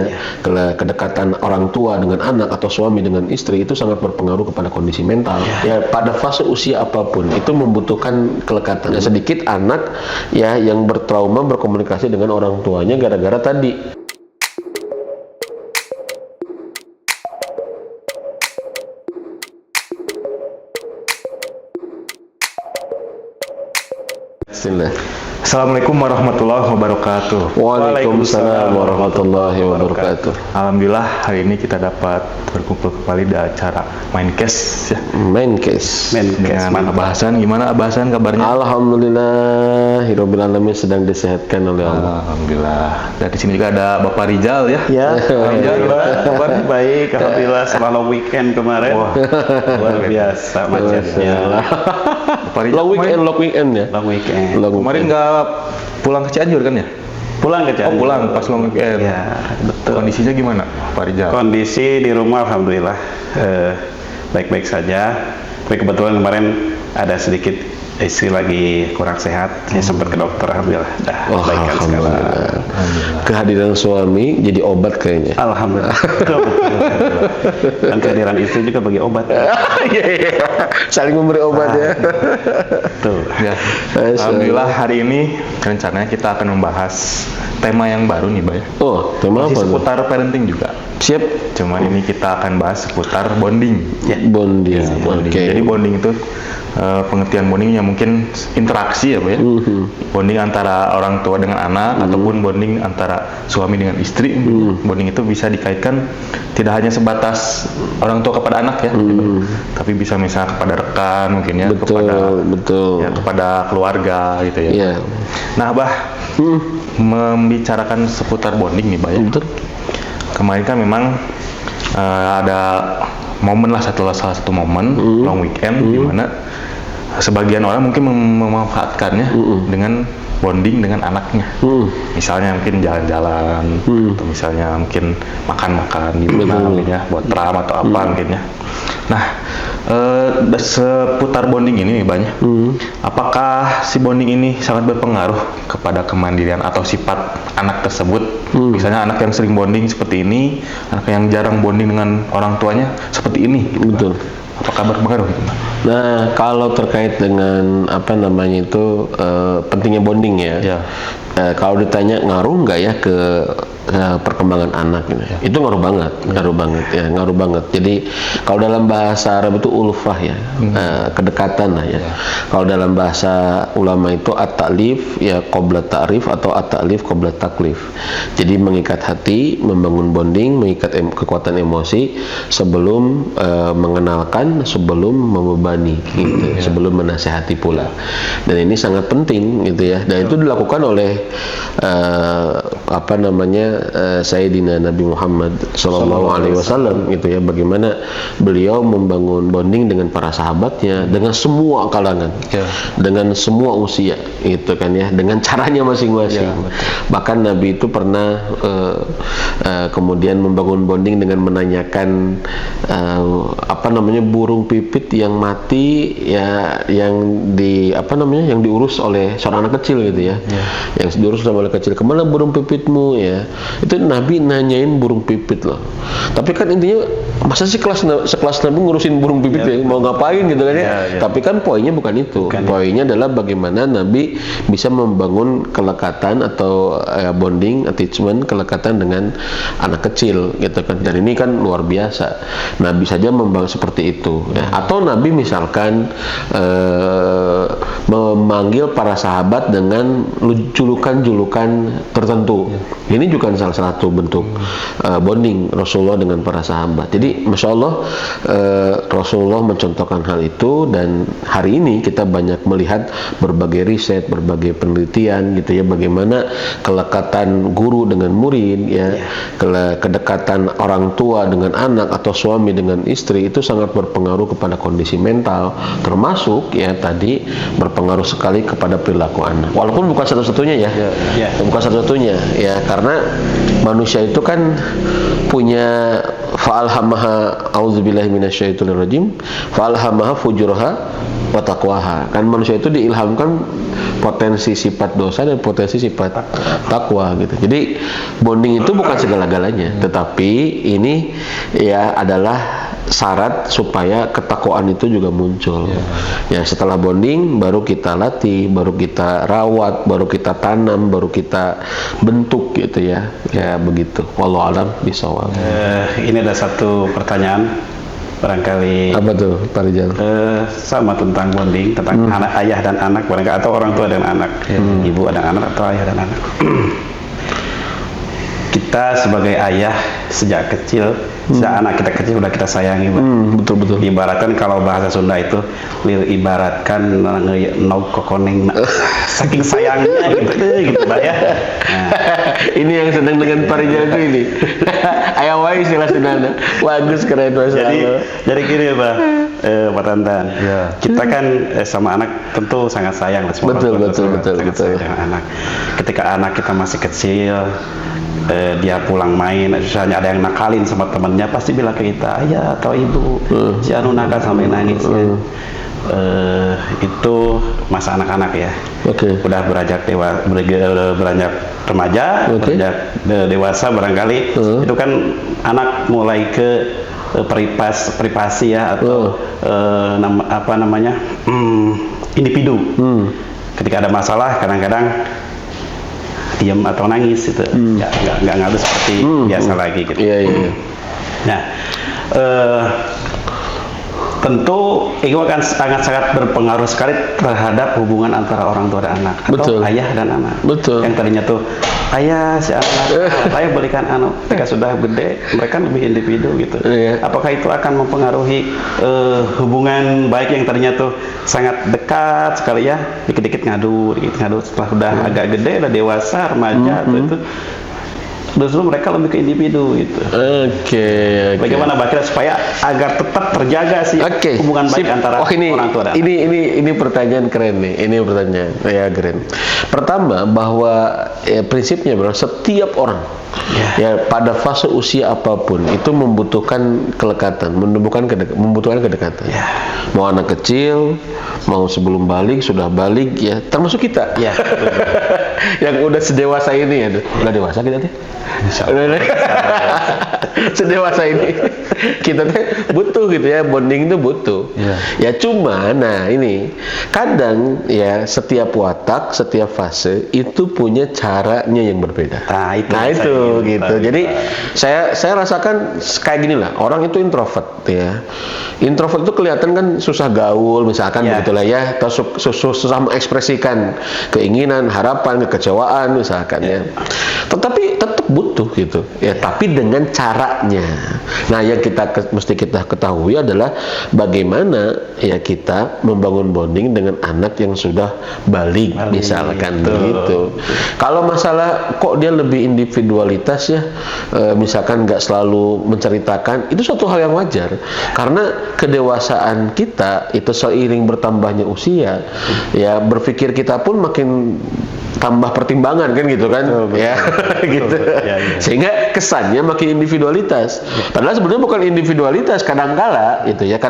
ya. Kedekatan orang tua dengan anak atau suami dengan istri itu sangat berpengaruh kepada kondisi mental. Ya, pada fase usia apapun itu membutuhkan kelekatan. Ya, sedikit anak ya yang bertrauma berkomunikasi dengan orang tuanya gara-gara tadi. Bismillah. Assalamualaikum warahmatullahi wabarakatuh. Waalaikumsalam warahmatullahi wabarakatuh. Alhamdulillah hari ini kita dapat berkumpul kembali di acara Maincast ya. Maincast. Dengan bahasan gimana bahasan kabarnya? Alhamdulillah, Hirobbil Alamin sedang disehatkan oleh Allah. Alhamdulillah. Dan di sini juga ada Bapak Rijal ya. Ya, Alhamdulillah. kabarnya baik. Alhamdulillah setelah weekend kemarin. Wah, luar biasa macetnya. Bapak Rijal Long weekend ya. Long weekend. kemarin nggak pulang ke Cianjur kan ya? Pulang ke Cianjur. Oh pulang pas long weekend. Ya, betul. Kondisinya gimana Pak Rijal? Kondisi di rumah alhamdulillah baik-baik saja. Tapi kebetulan kemarin ada sedikit istri lagi kurang sehat, saya sempat ke dokter, alhamdulillah dah baikan sekarang. Kehadiran suami jadi obat kayaknya. Alhamdulillah. Betul. Dan kehadiran istri juga bagi obat. Iya. Saling memberi obat ya. Tuh. Ya. Alhamdulillah hari ini rencananya kita akan membahas tema yang baru nih, Bay. Oh, tema Masih apa? seputar parenting juga. Siap. Cuman ini kita akan bahas seputar bonding. Ya. Bonding. Ya, bonding. Oke. Jadi bonding itu pengertian bondingnya mungkin interaksi ya, Pak ya. Bonding antara orang tua dengan anak ataupun bonding antara suami dengan istri. Bonding itu bisa dikaitkan tidak hanya sebatas orang tua kepada anak ya, gitu. Tapi bisa misalnya kepada rekan mungkin ya, Betul. ya, kepada keluarga gitu ya. Iya. Nah, Bah, membicarakan seputar bonding nih, Bah ya. Betul. Kemarin kan memang ada momen lah salah satu momen long weekend di mana sebagian orang mungkin memanfaatkannya dengan bonding dengan anaknya. Misalnya mungkin jalan-jalan atau misalnya mungkin makan-makan di mana mungkin ya, buat tram atau apa mungkin ya. Nah, seputar bonding ini nih banyak. Apakah si bonding ini sangat berpengaruh kepada kemandirian atau sifat anak tersebut? Misalnya anak yang sering bonding seperti ini, anak yang jarang bonding dengan orang tuanya seperti ini. Betul. Apakah berpengaruh? Nah, kalau terkait dengan apa namanya itu pentingnya bonding ya. Ya. Kalau ditanya ngaruh nggak ya ke perkembangan anak gitu. Itu ngaruh banget. Jadi kalau dalam bahasa Arab itu ulfah ya, kedekatan lah ya. Kalau dalam bahasa ulama itu at-ta'lif ya qabla ta'rif atau at-ta'lif qabla taklif. Jadi mengikat hati, membangun bonding, mengikat kekuatan emosi sebelum mengenalkan, sebelum membebani gitu, sebelum menasehati pula. Dan ini sangat penting gitu ya. Dan itu dilakukan oleh Sayyidina Nabi Muhammad Sallallahu Alaihi Wasallam gitu ya, bagaimana beliau membangun bonding dengan para sahabatnya, dengan semua kalangan, dengan semua usia gitu kan ya, dengan caranya masing-masing. Bahkan Nabi itu pernah kemudian membangun bonding dengan menanyakan burung pipit yang mati ya, yang diurus oleh seorang anak kecil gitu ya, yang diurus oleh anak kecil, kemana burung pipitmu ya. Itu Nabi nanyain burung pipit loh. Tapi kan intinya masa sih sekelas Nabi ngurusin burung pipit ya, mau ngapain gitu kan ya. Tapi kan poinnya bukan itu. Poinnya adalah bagaimana Nabi bisa membangun kelekatan atau bonding, attachment, kelekatan dengan anak kecil gitu kan. Dan ini kan luar biasa. Nabi saja membangun seperti itu ya. Atau Nabi misalkan memanggil para sahabat dengan julukan-julukan tertentu. Ini juga salah satu bentuk bonding Rasulullah dengan para sahabat. Jadi Masya Allah Rasulullah mencontohkan hal itu, dan hari ini kita banyak melihat berbagai riset, berbagai penelitian gitu ya, bagaimana kelekatan guru dengan murid ya, kedekatan orang tua dengan anak atau suami dengan istri itu sangat berpengaruh kepada kondisi mental, termasuk ya tadi berpengaruh sekali kepada perilaku anak. Walaupun bukan satu-satunya ya, bukan satu-satunya ya, karena manusia itu kan punya fa'alhamaha auzubillahi minasyaitonirrajim fa'alhamaha fujuraha wa taqwaha. Kan manusia itu diilhamkan potensi sifat dosa dan potensi sifat takwa gitu. Jadi bonding itu bukan segala-galanya, tetapi ini ya adalah syarat supaya ketakwaan itu juga muncul. Ya setelah bonding baru kita latih, baru kita rawat, baru kita tanam, baru kita bentuk gitu ya. Ya begitu. Wallahu a'lam bishawab. Ini ada satu pertanyaan barangkali Apa tuh, Pak Rijal? sama tentang bonding, tentang anak, ayah dan anak barangkali, atau orang tua dan anak, ibu dan anak atau ayah dan anak. Kita sebagai ayah sejak kecil, sejak anak kita kecil udah kita sayangi, Pak. Betul. Ibaratkan kalau bahasa Sunda itu ibaratkan no kokoneng, saking sayangnya gitu Pak ya. Nah, Ini yang sedang dengan Pak Rijal itu ini. Ayah wae istilah Sunda. Bagus, keren Mas. jadi gini Pak, Pak Tantan. Kita kan sama anak tentu sangat sayang. Betul. Sayang anak. Ketika anak kita masih kecil, dia pulang main, misalnya ada yang nakalin sama temennya, pasti bilang ke kita, ayah atau ibu, si anu nakal sampai nangis ya. Itu masa anak-anak ya. Udah beranjak beranjak remaja, beranjak dewasa barangkali, itu kan anak mulai ke privasi ya, atau individu. Ketika ada masalah kadang-kadang diam atau nangis itu, nggak ngadu seperti biasa lagi gitu. Nah, tentu itu akan sangat berpengaruh sekali terhadap hubungan antara orang tua dan anak, atau ayah dan anak. Yang tadinya tuh ayah si anak, saya belikan anu, ketika sudah gede mereka lebih individu gitu. Apakah itu akan mempengaruhi hubungan baik yang tadinya tuh sangat dekat sekali ya, dikit-dikit ngadu setelah udah agak gede, udah dewasa, remaja itu justru mereka lebih ke individu gitu. Bagaimana Mbak kira supaya agar tetap terjaga sih hubungan baik antara orang tua dan anak? Ini pertanyaan keren nih. Ini pertanyaan ya keren. Pertama bahwa prinsipnya bro, setiap orang ya pada fase usia apapun itu membutuhkan kelekatan, membutuhkan kedekatan. Mau anak kecil, mau sebelum balik, sudah balik ya, termasuk kita. Yang udah sedewasa ini ya, udah dewasa kita tuh. Sedewasa ini kita tuh butuh gitu ya, bonding itu butuh. Ya cuma nah ini kadang ya setiap watak, setiap fase itu punya caranya yang berbeda. Nah itu gitu. Jadi saya rasakan kayak gini lah, orang itu introvert ya. Introvert itu kelihatan kan susah gaul misalkan begitulah ya, atau susah mengekspresikan keinginan, harapan, kekecewaan misalkan ya. Tetapi tetap butuh gitu ya, tapi dengan caranya. Nah yang mesti kita ketahui adalah bagaimana ya kita membangun bonding dengan anak yang sudah balik misalkan gitu. Kalau masalah kok dia lebih individualitas ya, misalkan nggak selalu menceritakan, itu suatu hal yang wajar karena kedewasaan kita itu seiring bertambahnya usia ya, berpikir kita pun makin tambah pertimbangan kan gitu kan, gitu. Sehingga kesannya makin individualitas. Padahal sebenarnya bukan individualitas, kadangkala itu ya,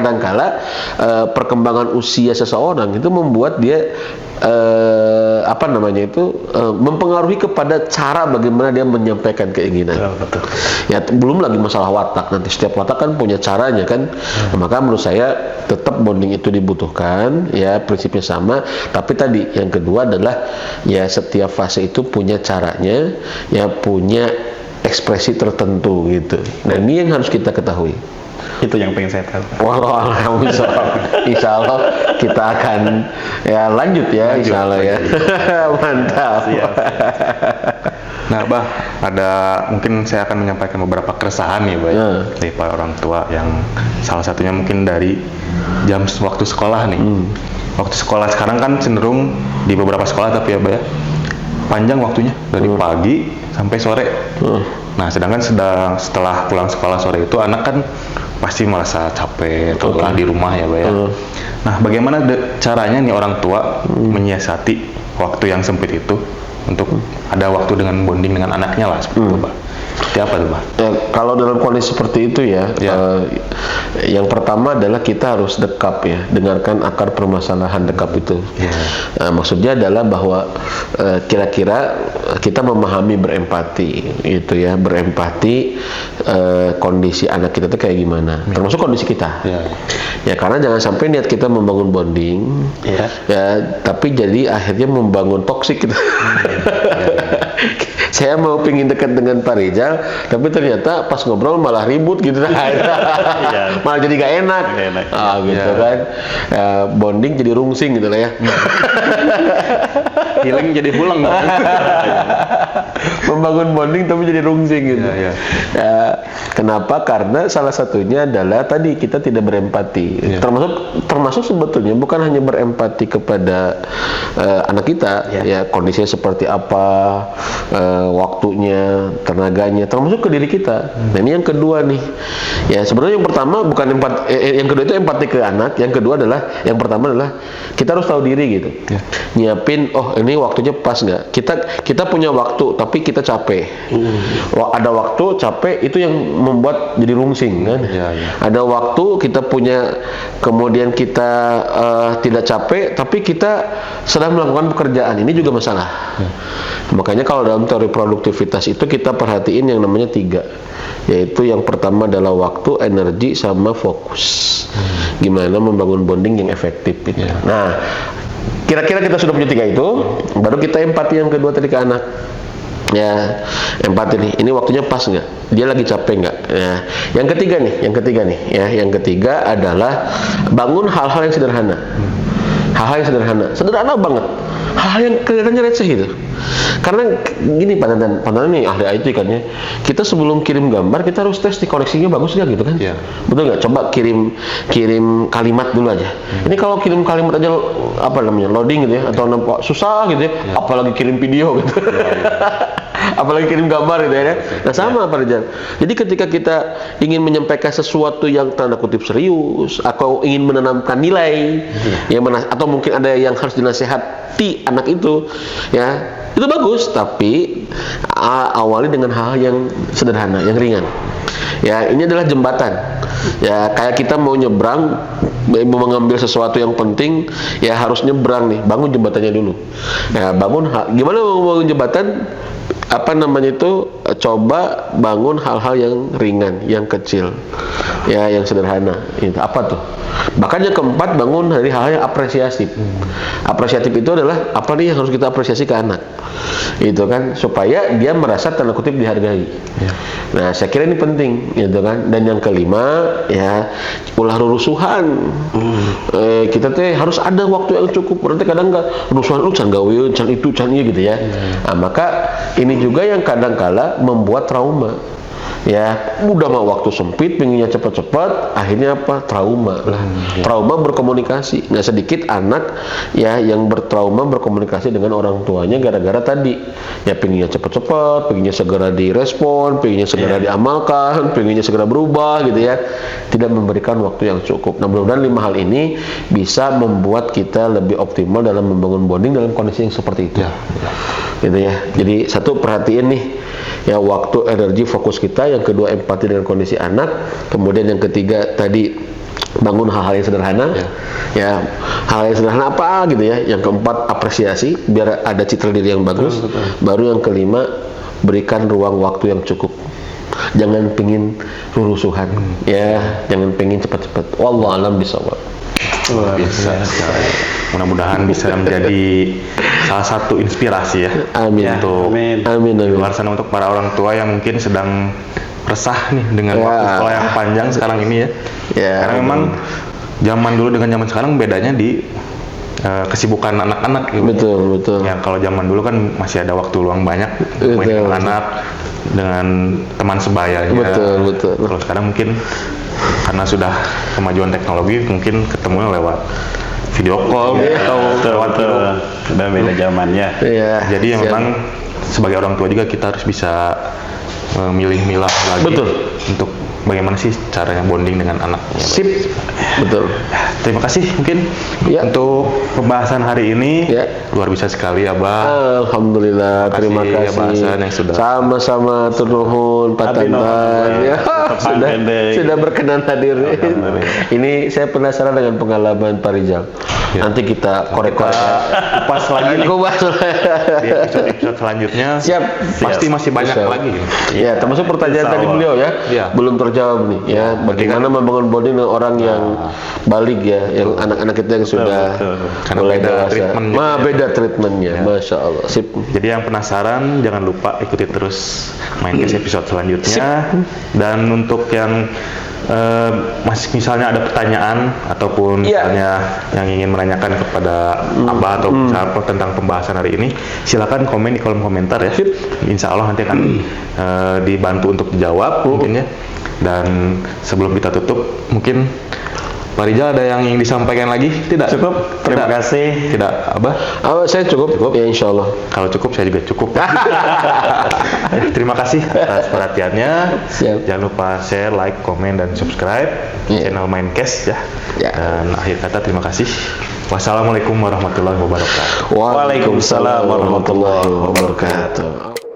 perkembangan usia seseorang itu membuat dia mempengaruhi kepada cara bagaimana dia menyampaikan keinginan. Ya belum lagi masalah watak, nanti setiap watak kan punya caranya kan. Maka menurut saya tetap bonding itu dibutuhkan ya, prinsipnya sama, tapi tadi yang kedua adalah ya setiap fase itu punya caranya ya, punya ekspresi tertentu gitu. Dan ini yang harus kita ketahui. Itu yang pengen saya tahu. Insya Allah kita akan ya lanjut ya, insya Allah ya. Mantap. Nah, Bah, mungkin saya akan menyampaikan beberapa keresahan nih, Bah, dari para orang tua, yang salah satunya mungkin dari waktu sekolah nih. Waktu sekolah sekarang kan cenderung di beberapa sekolah, tapi ya, Bah, ya, panjang waktunya dari pagi sampai sore. Nah, sedangkan setelah pulang sekolah sore itu anak kan pasti merasa capek atau di rumah ya, Bah, ya. Nah, bagaimana caranya nih orang tua menyiasati waktu yang sempit itu untuk ada waktu dengan bonding dengan anaknya lah seperti itu, Pak. Seperti apa tuh, Pak? Kalau dalam kondisi seperti itu ya, yang pertama adalah kita harus dekap ya, dengarkan akar permasalahan dekap itu. Maksudnya adalah bahwa kira-kira kita memahami, berempati gitu ya, berempati kondisi anak kita itu kayak gimana, termasuk kondisi kita. Ya karena jangan sampai niat kita membangun bonding, ya tapi jadi akhirnya membangun toksik gitu. Saya mau pingin dekat dengan Pak Rizal, tapi ternyata pas ngobrol malah ribut gitu. Malah jadi gak enak. Gitu kan. Bonding jadi rungsing gitu lah ya. Healing jadi pulang. Membangun bonding tapi jadi rungsing gitu. Kenapa? Karena salah satunya adalah tadi kita tidak berempati. Termasuk sebetulnya bukan hanya berempati kepada anak kita, ya kondisinya seperti apa, waktunya, tenaganya, termasuk ke diri kita. Nah ini yang kedua nih. Ya sebenarnya yang pertama bukan yang kedua itu empati ke anak. Yang kedua adalah, yang pertama adalah kita harus tahu diri gitu. Nyiapin, oh ini waktunya pas nggak? Kita punya waktu, tapi kita capek. Ada waktu capek itu yang membuat jadi rungsing kan. Ada waktu kita punya, kemudian kita tidak capek, tapi kita sedang melakukan pekerjaan. Ini juga masalah. Makanya kalau dalam teori produktivitas itu kita perhatiin yang namanya 3, yaitu yang pertama adalah waktu, energi, sama fokus. Gimana membangun bonding yang efektif gitu. Nah, kira-kira kita sudah punya 3 itu, baru kita empati yang kedua tadi ke anak. Ya, empati nih, ini waktunya pas nggak? Dia lagi capek nggak? Ya, yang ketiga nih, yang ketiga adalah bangun hal-hal yang sederhana. Hal-hal yang sederhana banget. Hal-hal yang kelihatannya receh itu. Karena gini pandangan nih ahli IT kan ya, kita sebelum kirim gambar kita harus tes di koneksinya bagus nggak gitu kan? Betul nggak? Coba kirim kalimat dulu aja. Ini kalau kirim kalimat aja loading gitu ya, atau susah gitu ya, apalagi kirim video gitu. Apalagi kirim gambar gitu ya. Nah sama Pak Rizal. Jadi ketika kita ingin menyampaikan sesuatu yang tanda kutip serius, atau ingin menanamkan nilai, atau mungkin ada yang harus dinasehati anak itu, ya itu bagus. Tapi awali dengan hal yang sederhana, yang ringan. Ya ini adalah jembatan. Ya kayak kita mau nyebrang, mau mengambil sesuatu yang penting, ya harus nyebrang nih, bangun jembatannya dulu. Ya gimana mau bangun jembatan? Coba bangun hal-hal yang ringan, yang kecil, ya yang sederhana. Itu apa tuh? Bahkan yang keempat, bangun dari hal yang apresiatif. Apresiatif itu adalah apa nih yang harus kita apresiasi ke anak, itu kan, supaya dia merasa tanda kutip dihargai. Nah saya kira ini penting, gitu kan. Dan yang kelima, ya ulah rusuhan. Kita tuh harus ada waktu yang cukup. Berarti kadang nggak rusuhan, can gawe, can itu, can iya gitu ya. Nah, maka ini juga yang kadang-kala membuat trauma. Ya, udah mau waktu sempit, pengennya cepat-cepat, akhirnya apa? Trauma lah. Trauma berkomunikasi. Nggak sedikit anak ya yang bertrauma berkomunikasi dengan orang tuanya gara-gara tadi. Ya pengennya cepat-cepat, pengennya segera direspon, pengennya segera diamalkan, pengennya segera berubah gitu ya. Tidak memberikan waktu yang cukup. Nah, mudah-mudahan 5 hal ini bisa membuat kita lebih optimal dalam membangun bonding dalam kondisi yang seperti itu. Gitu ya. Jadi satu, perhatiin nih ya waktu, energi, fokus kita. Yang kedua, empati dengan kondisi anak. Kemudian yang ketiga tadi, bangun hal-hal yang sederhana. Ya hal yang sederhana apa gitu ya. Yang keempat, apresiasi biar ada citra diri yang bagus. Baru yang kelima, berikan ruang waktu yang cukup. Jangan pengin rusuhan, ya jangan pengin cepat-cepat. Wallahu a'lam bishawab. Bisa. Mudah-mudahan bisa menjadi salah satu inspirasi ya. Amin. Untuk luar sana, untuk para orang tua yang mungkin sedang resah nih dengan waktu sekolah yang panjang sekarang ini ya. Karena memang zaman dulu dengan zaman sekarang bedanya di kesibukan anak-anak gitu. Betul. Ya kalau zaman dulu kan masih ada waktu luang banyak main dengan anak, dengan teman sebayanya. Betul. Kalau sekarang mungkin karena sudah kemajuan teknologi, mungkin ketemunya lewat video call atau lewat udah beda zamannya. Jadi memang sebagai orang tua juga kita harus bisa milah lagi. Betul. Untuk bagaimana sih caranya bonding dengan anaknya. Sip. Betul. Terima kasih mungkin Ya. untuk pembahasan hari ini. Ya. Luar biasa sekali Abah. Alhamdulillah, terima Terima kasih kasih. bahasan yang sudah- Sama-sama turnuhun Pak Abi Tantan nuhun, ya. tetap sudah pandai. sudah berkenan hadir. Alhamdulillah. Ini saya penasaran dengan pengalaman Pak Rizal. Ya. Nanti kita korek-korek. Pas lagi nih. Kupas. Di episode selanjutnya Siap. pasti masih banyak Siap. lagi. Ya, termasuk pertanyaan Insya tadi Allah. beliau ya, Ya. belum terjawab nih ya. Bagaimana membangun bonding dengan orang yang balik ya, yang anak-anak kita yang sudah betul. Karena mulai beda dewasa. treatmentnya. Beda treatmentnya, masya Allah. Sip. Jadi yang penasaran jangan lupa ikuti terus Mindcast episode selanjutnya. Dan untuk yang masih misalnya ada pertanyaan ataupun Iya. misalnya yang ingin menanyakan kepada Abah atau misalnya tentang pembahasan hari ini, silakan komen di kolom komentar ya. Insya Allah nanti akan dibantu untuk dijawab mungkin ya. Dan sebelum kita tutup, mungkin Pak Rizal ada yang ingin disampaikan lagi? Tidak. Cukup. Terima Tidak. kasih. Tidak, Abah. Saya cukup. Ya, insya Allah. Kalau cukup, saya juga cukup. Terima kasih atas perhatiannya. Siap. Jangan lupa share, like, komen, dan subscribe Iya. channel Mindcast ya. Ya. Dan akhir kata terima kasih. Wassalamualaikum warahmatullahi wabarakatuh. Waalaikumsalam warahmatullahi wabarakatuh.